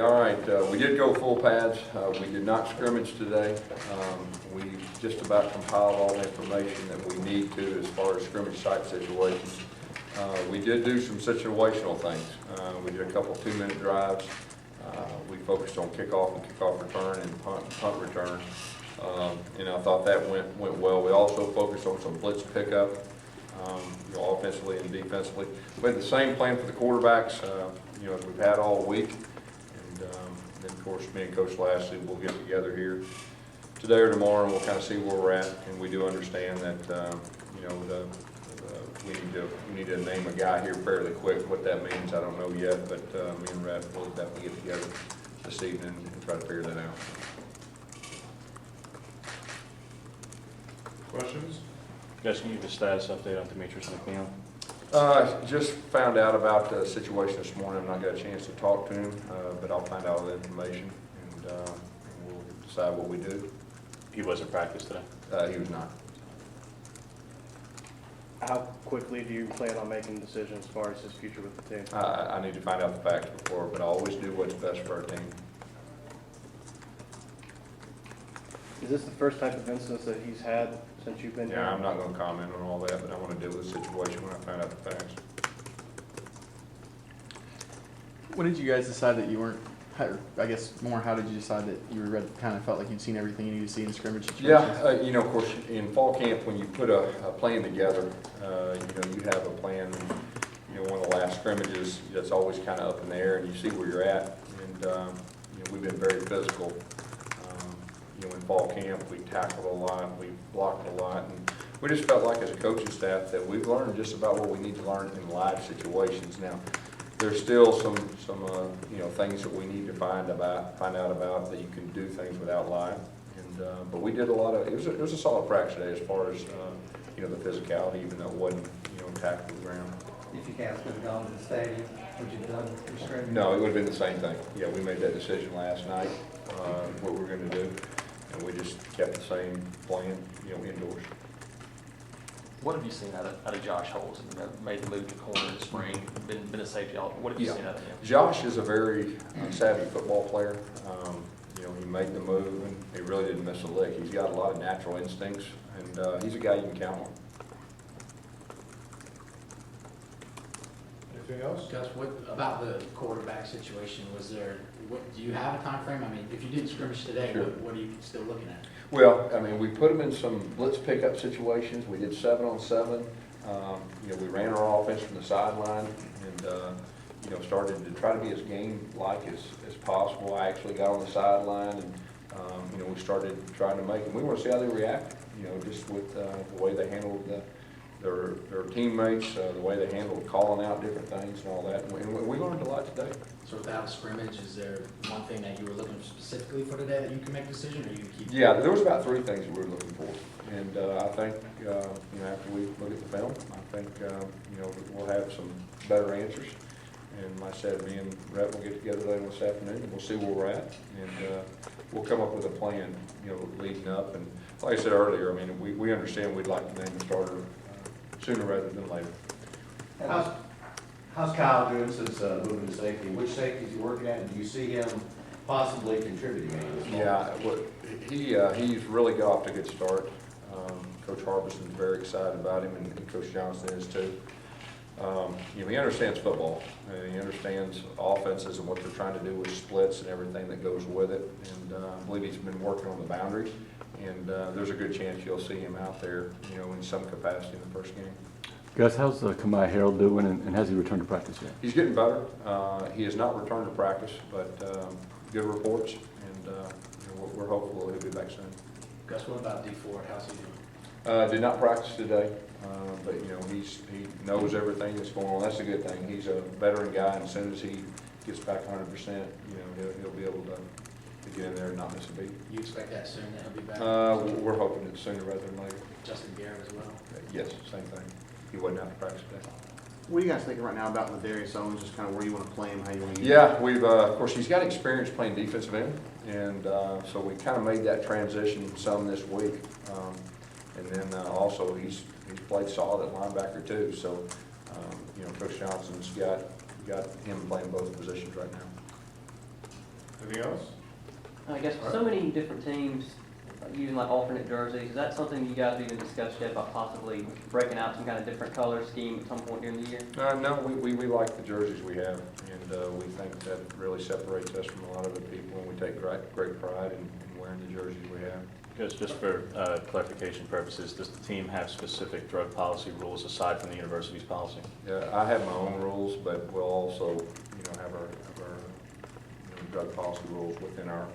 All right, we did go full pads. We did not scrimmage today. We just about compiled all the information that we need to as far as scrimmage type situations. We did do some situational things. We did a couple 2-minute drives. We focused on kickoff and kickoff return and punt return. And I thought that went well. We also focused on some blitz pickup, offensively and defensively. We had the same plan for the quarterbacks, as we've had all week. Then, of course, me and Coach Lashley will get together here today or tomorrow, and we'll kind of see where we're at. And we do understand that, we need to name a guy here fairly quick. What that means, I don't know yet, but me and Red will definitely get together this evening and try to figure that out. Questions? Guys, can you give a status update on Demetrius McNeil? Just found out about the situation this morning. I've not got a chance to talk to him, but I'll find out all the information and we'll decide what we do. He was at practice today? He was not. How quickly do you plan on making decisions as far as his future with the team? I need to find out the facts before, but I always do what's best for our team. Is this the first type of instance that he's had since you've been here? Yeah, I'm not going to comment on all that, but I want to deal with the situation when I find out the facts. When did you guys decide that you weren't, I guess more, how did you decide that you were kind of felt like you'd seen everything you needed to see in scrimmage situations? Yeah, of course, in fall camp, when you put a plan together, you have a plan. One of the last scrimmages, that's always kind of up in the air, and you see where you're at. And we've been very physical. In fall camp, we tackled a lot, we blocked a lot, and we just felt like as a coaching staff that we've learned just about what we need to learn in live situations. Now, there's still some things that we need to find out about that you can do things without live. And but we did a lot of it was a solid practice today as far as the physicality, even though it wasn't tackle to the ground. If you guys could have gone to the stadium, would you have done your scrimmage? No, it would have been the same thing. Yeah, we made that decision last night, what we're going to do, and we just kept the same plan, indoors. What have you seen out of Josh Holes? Made the move to corner in the spring, been a safety. What have you seen out of him? Josh is a very savvy football player. He made the move, and he really didn't miss a lick. He's got a lot of natural instincts, and he's a guy you can count on. Anything else? Gus, what about the quarterback situation? Do you have a time frame? I mean, if you didn't scrimmage today, Sure. what are you still looking at? Well, we put them in some blitz pickup situations. We did 7-on-7. We ran our offense from the sideline and, started to try to be as game-like as possible. I actually got on the sideline and, we started trying to make them. We want to see how they react, just with the way they handled their teammates, the way they handled calling out different things and all that. And we learned a lot today. So without a scrimmage, is there one thing that you were looking specifically for today that you can make a decision, or you can keep? Yeah, there was about 3 things that we were looking for. And I think, after we look at the film, I think, we'll have some better answers. And like I said, me and Rhett will get together later this afternoon, and we'll see where we're at. And we'll come up with a plan, leading up. And like I said earlier, we understand we'd like to name the starter sooner rather than later. How's Kyle doing since moving to safety? Which safety is he working at, and do you see him possibly contributing any of this? Yeah, he's really got off to a good start. Coach Harbison's very excited about him, and Coach Johnson is too. He understands football, and he understands offenses and what they're trying to do with splits and everything that goes with it. And I believe he's been working on the boundary, and there's a good chance you'll see him out there, in some capacity in the first game. Gus, how's Kamai Harold doing, and has he returned to practice yet? He's getting better. He has not returned to practice, but good reports, and we're hopeful he'll be back soon. Gus, what about D Ford? How's he doing? Did not practice today, but he knows everything that's going on. That's a good thing. He's a veteran guy, and as soon as he gets back 100%, he'll be able to get in there and not miss a beat. You expect that soon, that he'll be back? We're hoping it's sooner rather than later. Justin Garrett as well? Yes, same thing. He wasn't out to practice today. What are you guys thinking right now about Ladarius Owens, just kind of where you want to play him, how you want to use him? Yeah, we've, of course, he's got experience playing defensive end, and so we kind of made that transition some this week. And then also he's played solid at linebacker too. So, Coach Johnson's got him playing both positions right now. Anything else? I guess with so many different teams using like alternate jerseys, is that something you guys have even discussed yet about possibly breaking out some kind of different color scheme at some point during the year? No, we like the jerseys we have, and we think that really separates us from a lot of the people, and we take great pride in wearing the jerseys we have. Just for clarification purposes, does the team have specific drug policy rules aside from the university's policy? Yeah, I have my own rules, but we'll also, have our drug policy rules within our